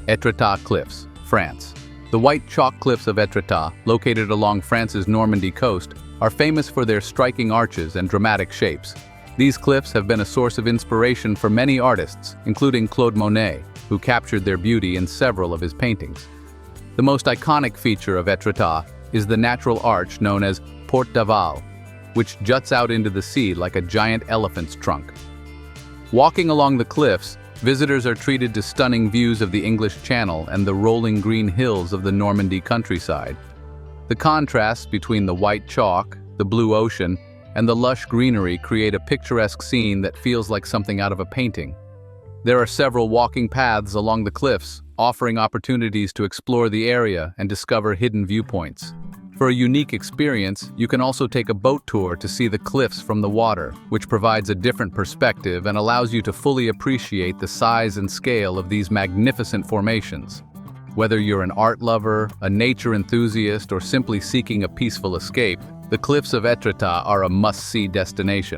Étretat Cliffs, France. The white chalk cliffs of Étretat, located along France's Normandy coast, are famous for their striking arches and dramatic shapes. These cliffs have been a source of inspiration for many artists, including Claude Monet, who captured their beauty in several of his paintings. The most iconic feature of Étretat is the natural arch known as Porte d'Aval, which juts out into the sea like a giant elephant's trunk. Walking along the cliffs, visitors are treated to stunning views of the English Channel and the rolling green hills of the Normandy countryside. The contrasts between the white chalk, the blue ocean, and the lush greenery create a picturesque scene that feels like something out of a painting. There are several walking paths along the cliffs, offering opportunities to explore the area and discover hidden viewpoints. For a unique experience, you can also take a boat tour to see the cliffs from the water, which provides a different perspective and allows you to fully appreciate the size and scale of these magnificent formations. Whether you're an art lover, a nature enthusiast, or simply seeking a peaceful escape, the cliffs of Étretat are a must-see destination.